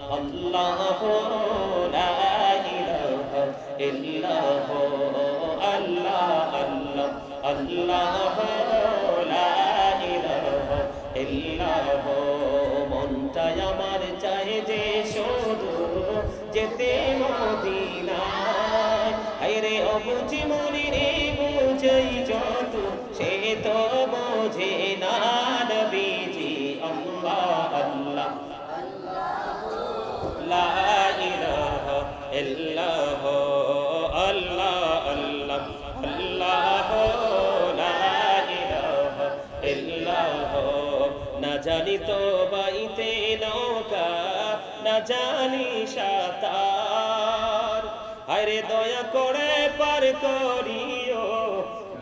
আল্লাহ লা ইলাহা ইল্লাল্লাহ আল্লাহ আল্লাহ আল্লাহ লা ইলাহা ইল্লাল্লাহ মনটাই আমার চাহে যে শুধু যেতে মদিনায় হায়রে অবুঝি মনে রে বুঝাই যত সে তো বোঝে না নবীজি আল্লাহ আল্লাহ লা ইলাহা ইল্লাল্লাহ আল্লাহ আল্লাহ আল্লাহ লা ইলাহা ইল্লাল্লাহ না জানি তো বাইতে নৌকা না জানি সাঁতার হায়রে দয়া করে পার করিও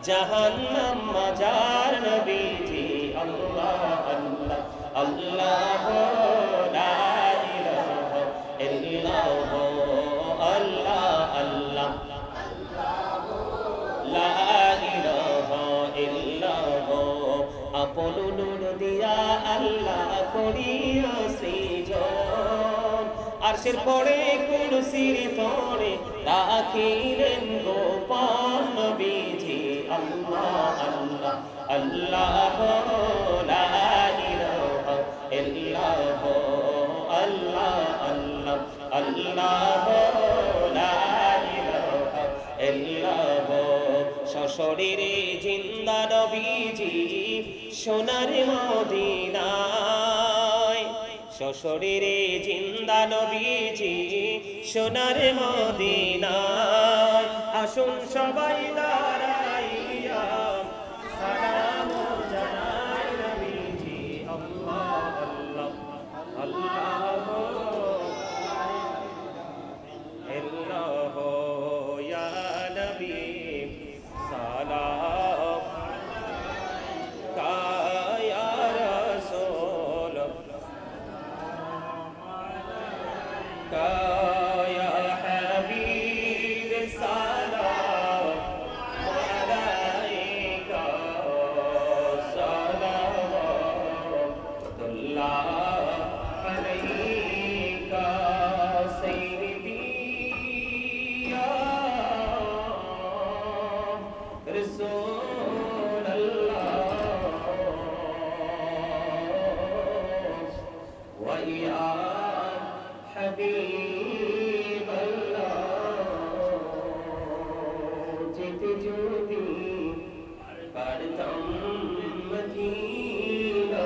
জাহান্নাম মাজার নবীজি আল্লাহ আল্লাহ আল্লাহ লা ইলাহা ইল্লাল্লাহ আল্লাহ আল্লাহ লা ইলাহা ইল্লাল্লাহ আপন নূর দিয়া আল্লাহ করিয়া সৃজন আরশের পরে কুরসির পরে রাখিলেন গোপন নবীজি আল্লাহ আল্লাহ আল্লাহ লা ইলাহা ইল্লাল্লাহ আল্লাহ আল্লাহ আল্লাহ লা ইলাহা ইল্লাল্লাহ সশরীরে জিন্দা নবীজি সোনার মদিনায় সশরীরে জিন্দা নবীজি সোনার মদিনায় আসুন সবাই দাঁড়াইয়া সালাম জানাই নবীজি আল্লাহ আল্লাহ আল্লাহ ইল্লাল্লাহ ইয়া নবী সালাম কায়া রাসূল কায়া হাবিব সালাম আলাইকা সালাওয়াতুল্লাহ আলাইকা সাইয়্যিদি ইয়া রাসূলুল্লাহ ওয়া ইয়া হাবিবাল্লাহ যেতে যদি পারতাম মদিনা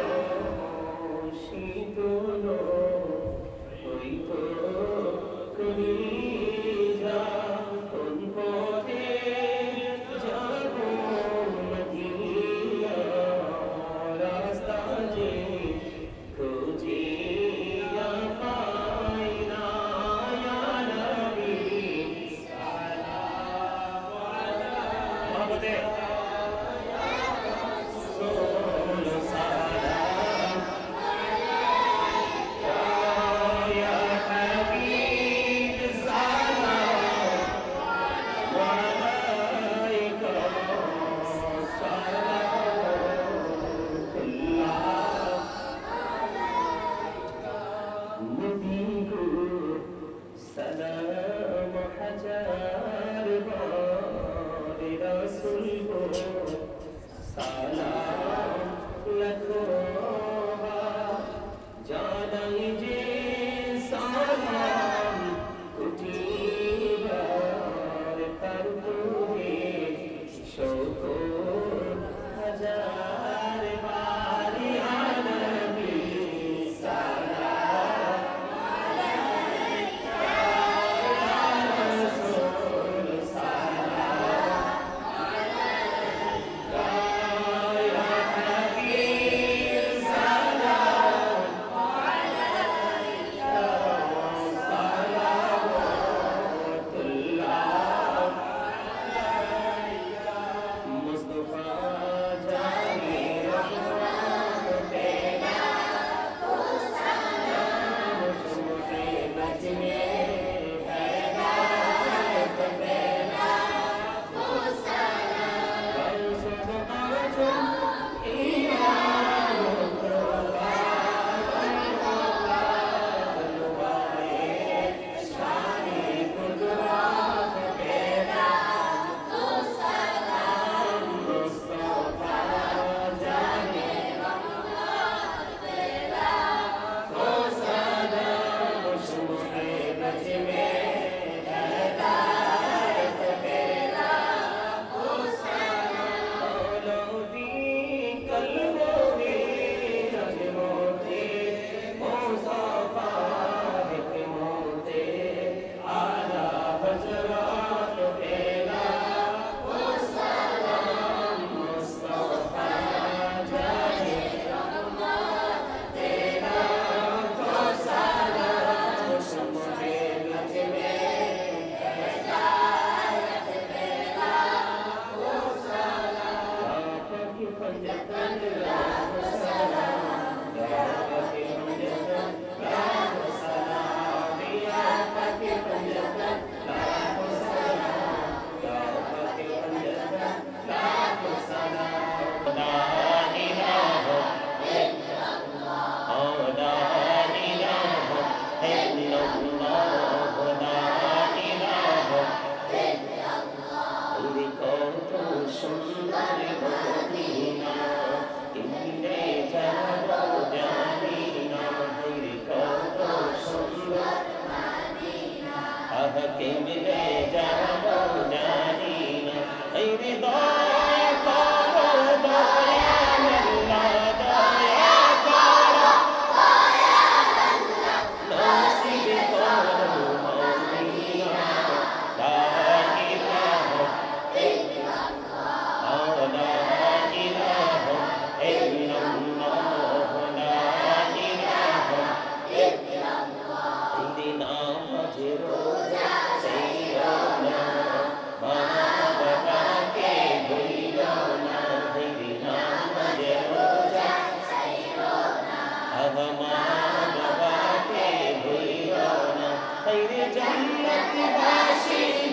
শীতল হইতো কলিজা কোন পথে যাব মদিনা রাস্তা যে খুঁজিয়া পাই না ইয়া নবী সালাম আলাইকা রাসূল সালাম আলাইকা ইয়া হাবিব সালাম আলাইকা সালাওয়াতুল্লাহ নবী গো সালাম হাজার বার রাসূল গো সালাম লাখো বার জানাই যে সালাম কোটি বার তারপরে শকর হাজার বার ইয়া নবী সালাম আলাইকা ইয়া রাসূল সালাম আলাইকা ইয়া হাবিব সালাম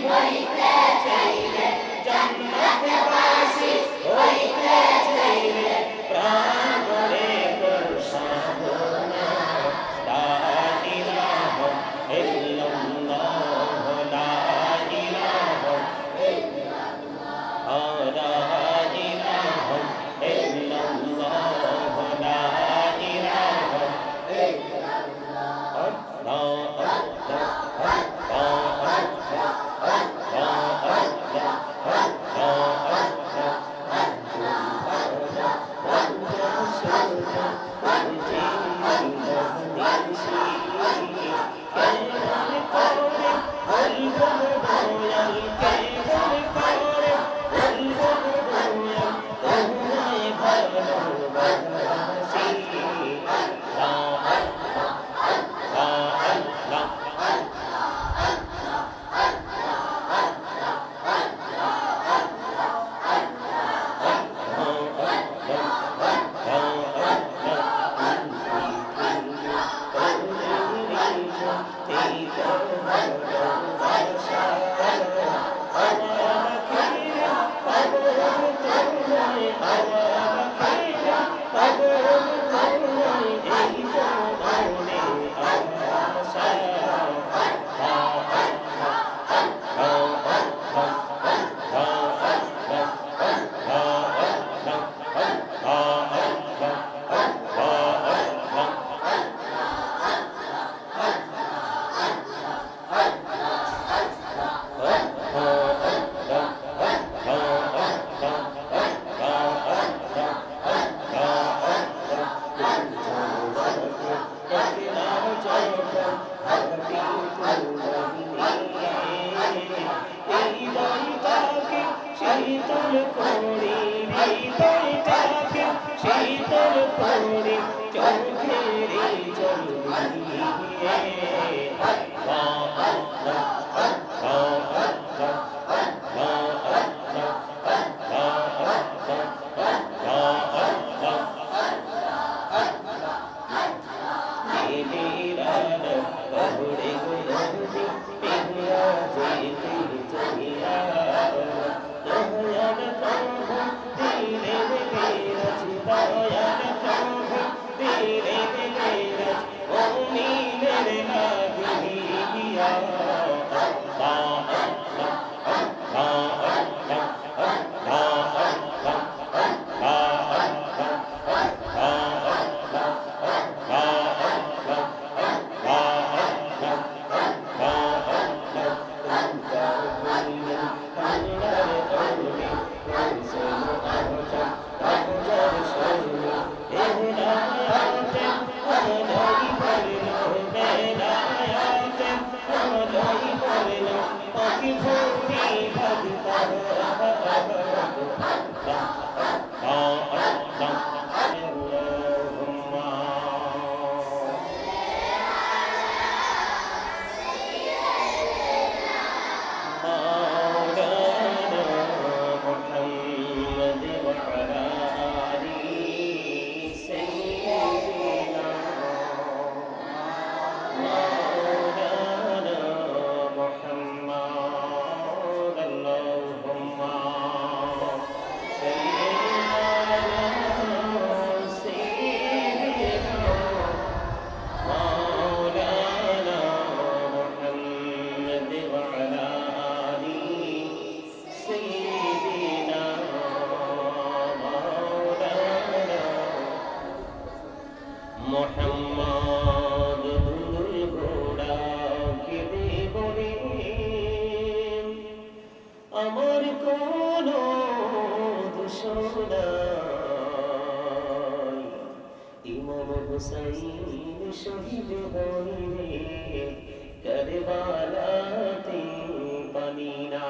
হইতে চাইলে জান্নাতবাসী হইতে চাইলে প্রাণ ভরে করো সাধনা লা ইলাহা ইল্লাল্লাহ লা ইলাহা লা ইলাহা ইল্লাল্লাহ লা ইলাহা শীতল করি হৃদয়টাকে শীতল করি চোখের জল দিয়ে মোহাম্মদ দুল ঘোড়া কে দেবরে আমার কোন দোষ নাই ইমাম হুসাইন শহীদ হইলে কারবালাতে পানি না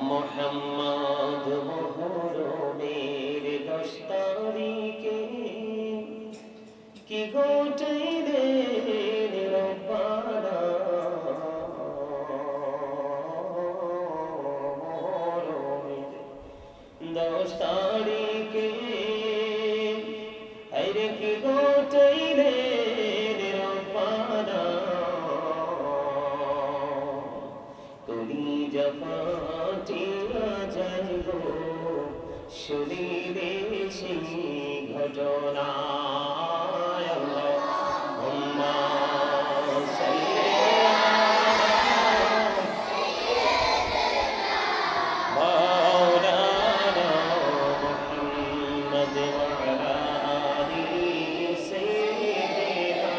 মোহাম্মদ মোহরমের 10 তারিখে 10 তারিখে হায়রে কি গোটাইলে রব্বানা কলিজা ফাটিয়া যাইব শুনিলে সেই ঘটনা আল্লাহুম্মা সাল্লি মাওলানা মুহাম্মদ ওয়া আলা আলি সাইয়্যিদিনা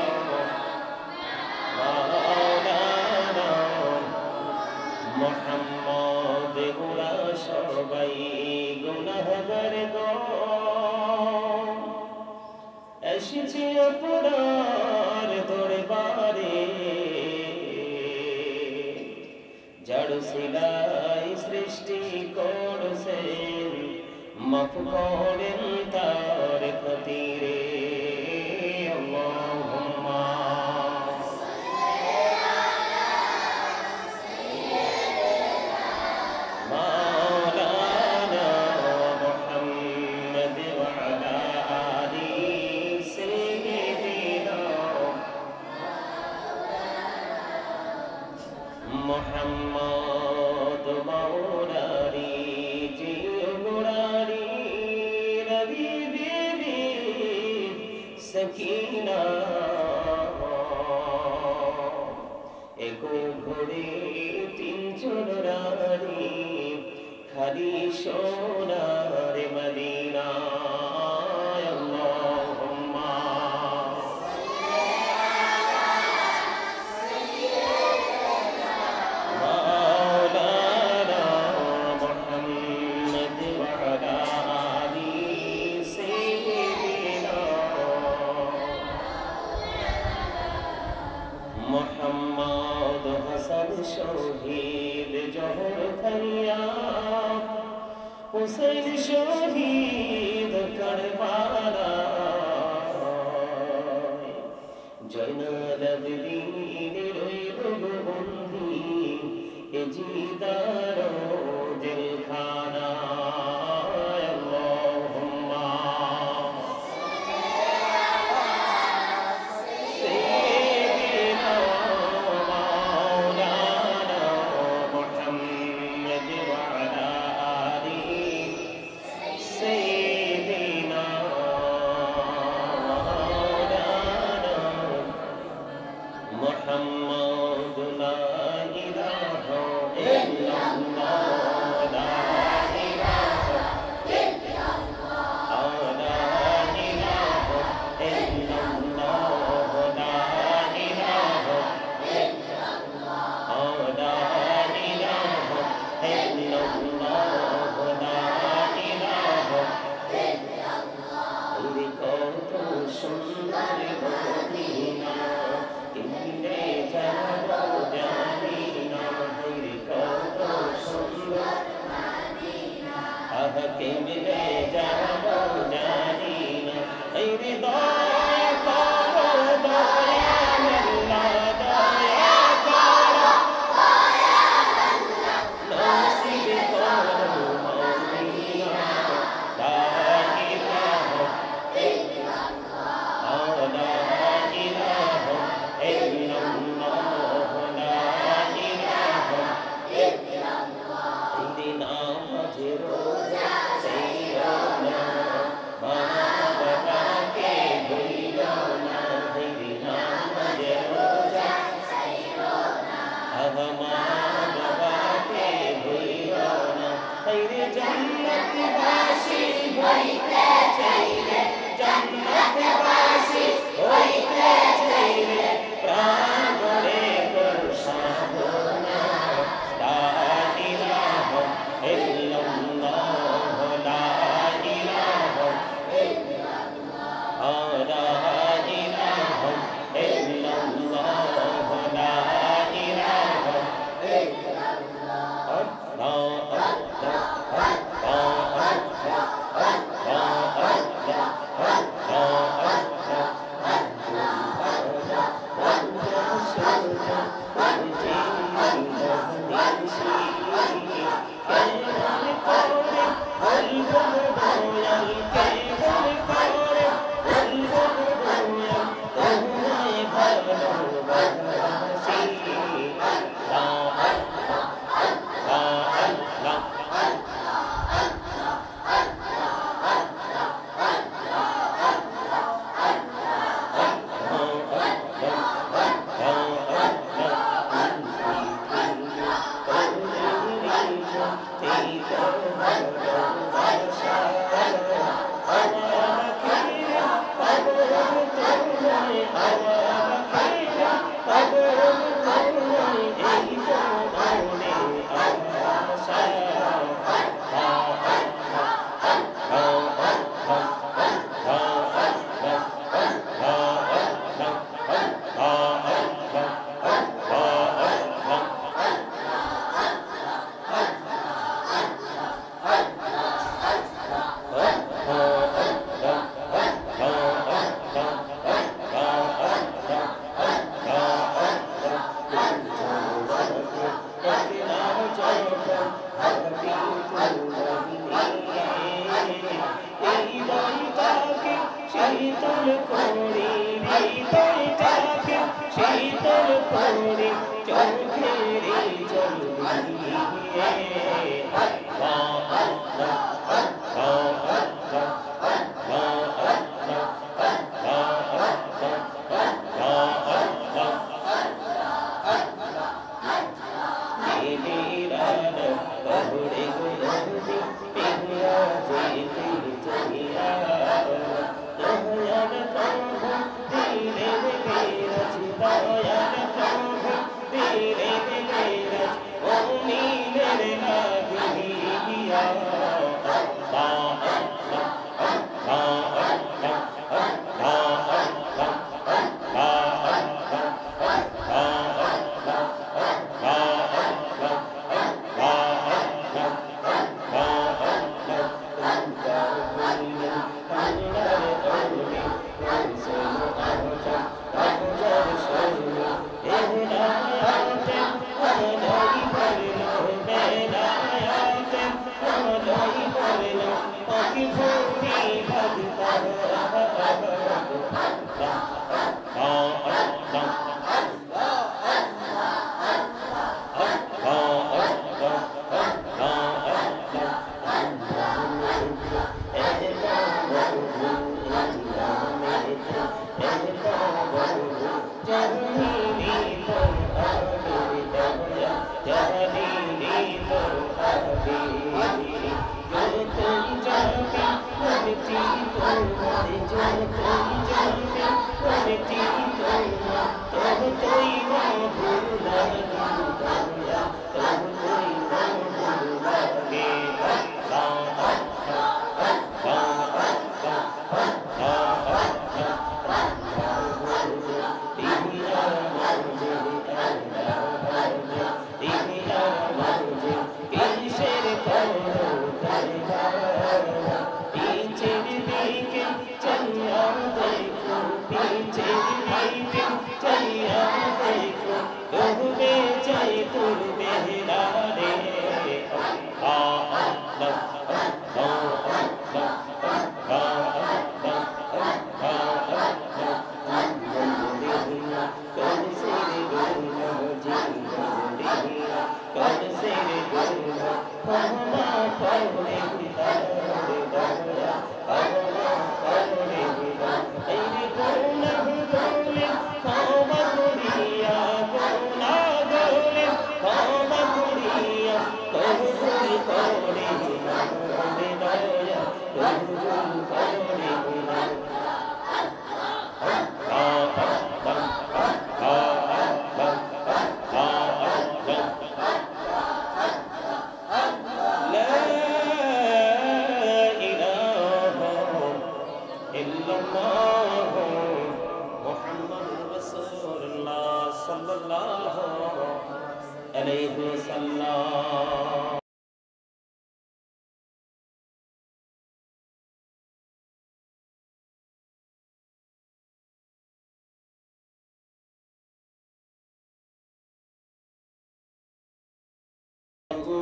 মাওলানা মুহাম্মদ ওরা সবাই গুনাহগার গো এসেছি আপনার দরবারে যার সিলাই সৃষ্টি করছেন মাফ করেন তার খাতিরে আল্লাহুম্মা মাওলানা মুহাম্মদ ওয়া আলা আলি সাইয়্যিদিনা মুহাম্মদ মাওলারি জিও গোড়ারি রবি বিবি সকিনা একো ঘরে 3 জন রানী খালি সোনার মদিনা আল্লাহুম্মা মাওলানা মুহাম্মদ ওয়া আলা আলি সাইয়্যিদিনা মুহাম্মদ হাসান শহীদ জহর খাইয়া হুসैन শহীদ কারবালা জয়নাল আবেদীন রইল বন্দী এ জিদার জেলখানা আল্লাহুম্মা সাইয়্যিদিনা মাওলানা মুহাম্মদ ওয়া আলা আলি সাইয়্যিদিনা মাওলানা মুহাম্মদ লা ইলাহা ইল্লাল্লাহ লা ইলাহা ইল্লাল্লাহ লা ইলাহা ইল্লাল্লাহ লা ইলাহা ইল্লাল্লাহ লা ইলাহা ইল্লাল্লাহ লা ইলাহা ইল্লাল্লাহ ওরে কত সুন্দর মদিনা কেমনে যাব জানি না ওরে কত সুন্দর মদিনা আহ কেমনে যাব জানি না এই হৃদয় করো দয়া আল্লাহ দয়া করো নসিব করো মদিনা লা ইলাহা ইল্লাল্লাহ লা ইলাহা ইল্লাল্লাহ লা ইলাহা ইল্লাল্লাহ এই নামাজে রোজা সেই শীতল করি হৃদয়টাকে শীতল করি চোখের জল দিয়ে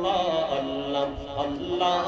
আল্লাহ আল্লাহ আল্লাহ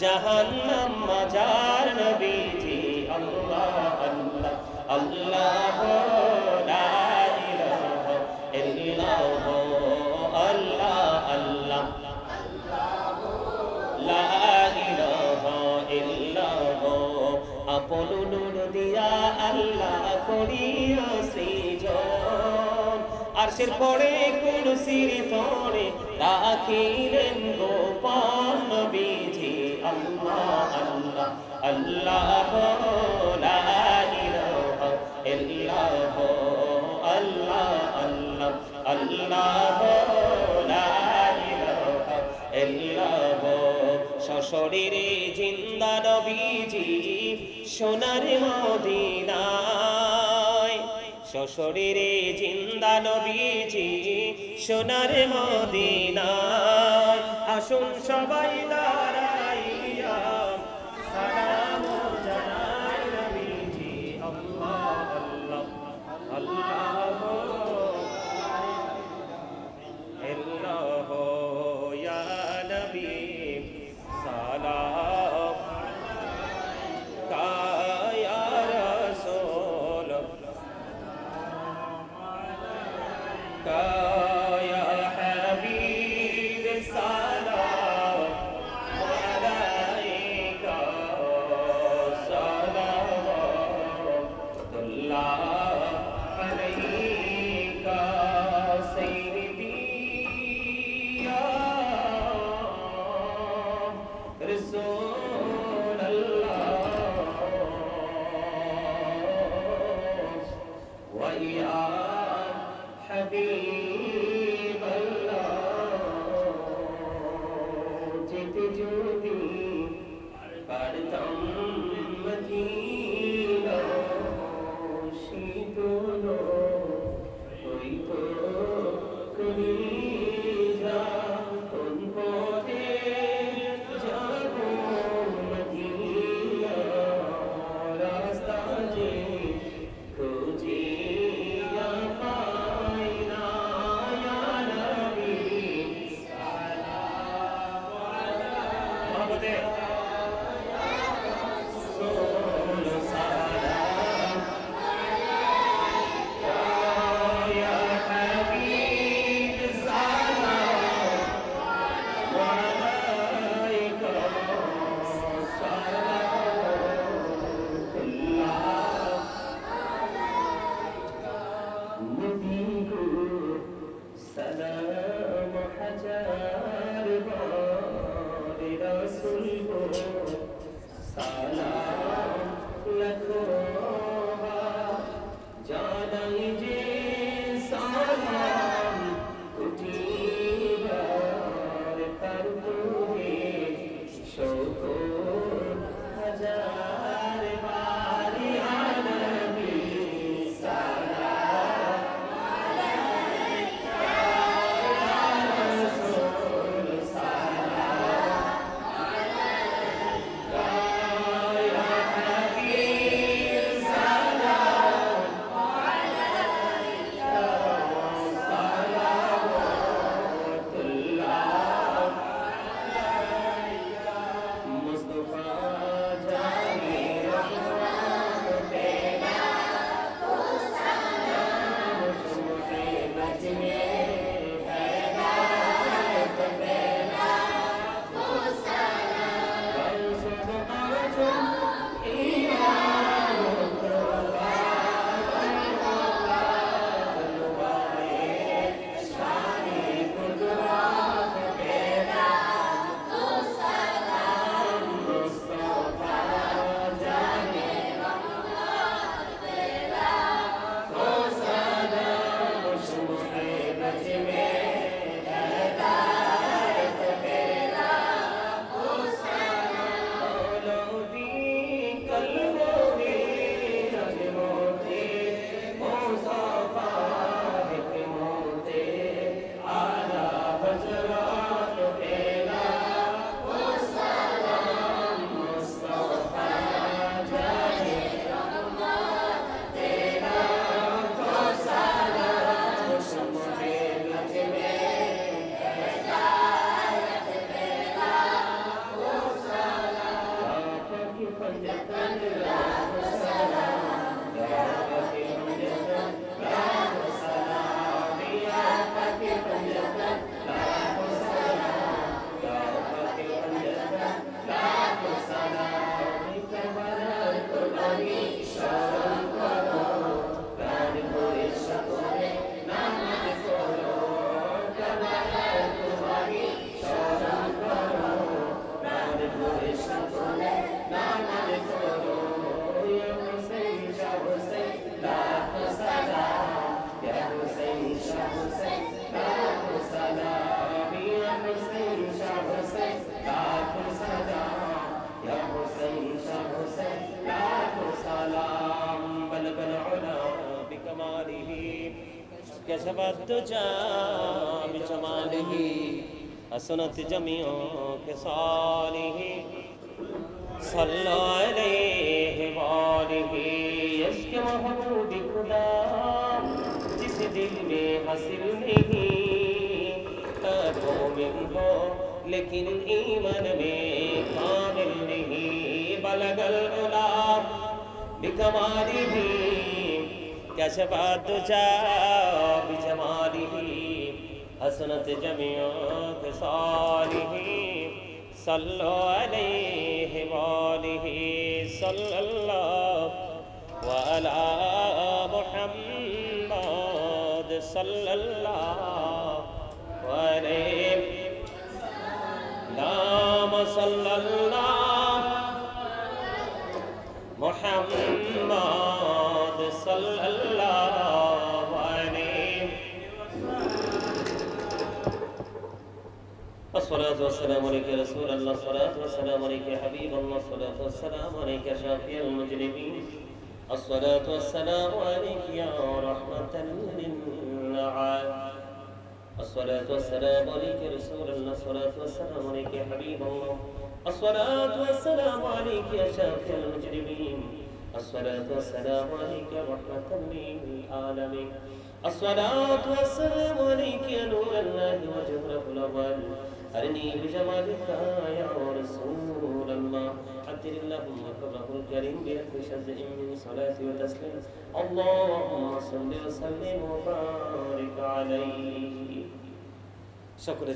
জাহান্নাম মাজার নবীজি আল্লাহ আল্লাহ আল্লাহ লা ইলাহা ইল্লাল্লাহ আল্লাহ আল্লাহ লা ইলাহা ইল্লাল্লাহ আপন নূর দিয়া আল্লাহ করিয়া সৃজন আরশের পরে কুরসির তরে রাখিলেন গোপন আল্লাহ আল্লাহ আল্লাহ লা ইলাহা ইল্লাল্লাহ আল্লাহ আল্লাহ আল্লাহ লা ইলাহা ইল্লাল্লাহ সশরীরে জিন্দা নবীজি সোনার মদিনায় সশরীরে জিন্দা নবীজি সোনার মদিনায় আসুন সবাই দাঁড়াইয়া সালাম জানাই নবীজি আল্লাহ আল্লাহ আল্লাহ আল্লাহ ইয়া নবী সালাম কায়া রাসূল কায়া হাবিব সালাম আলাইকা সালাওয়াতুল্লাহ আলাইকা সাইয়্যিদি ইয়া রাসূলুল্লাহ ওয়া ইয়া হাবিব যেতে যদি পারতাম মদিনা শীতল হইতো কলিজা কোন পথে যাব মদিনা রাস্তা যে খুঁজিয়া পাই না ইয়া নবী মোহাম্মদে রাসূল সালাম ইয়া হাবিব كشف الدجى بجماله حسنت جميع خصاله صلى عليه وآله इश्क महबूब खुदा जिस दिल में हासिल नहीं मोमिन हो लेकिन ईमान में कामिल नहीं बलगल उलाब बिकमालिही कशफ दुजा बिजमालिही हसनत जमीअ खिसालिही सल्लो अलैहि वालिहि सल्लल्लाहु अला मुहम्मद सल्लल्लाहु अलैहि नाम सल्लल्लाहु मुहम्मद सल्लल्लाहु अलैहि الصلاة والسلام عليك يا رسول الله الصلاة والسلام عليك يا حبيب الله الصلاة والسلام عليك يا شافي المجرمين الصلاة والسلام عليك يا رحمة للعالمين الصلاة والسلام عليك يا رسول الله الصلاة والسلام عليك يا حبيب الله الصلاة والسلام عليك يا شافي المجرمين الصلاة والسلام عليك يا رحمة للعالمين الصلاة والسلام عليك يا نور الله وجهره الأول أرني بجمالك يا رسول الله عدل اللهم قبره الكريم بألف شزء من صلاة وتسليم اللهم صل وسلم وبارك عليه شكرا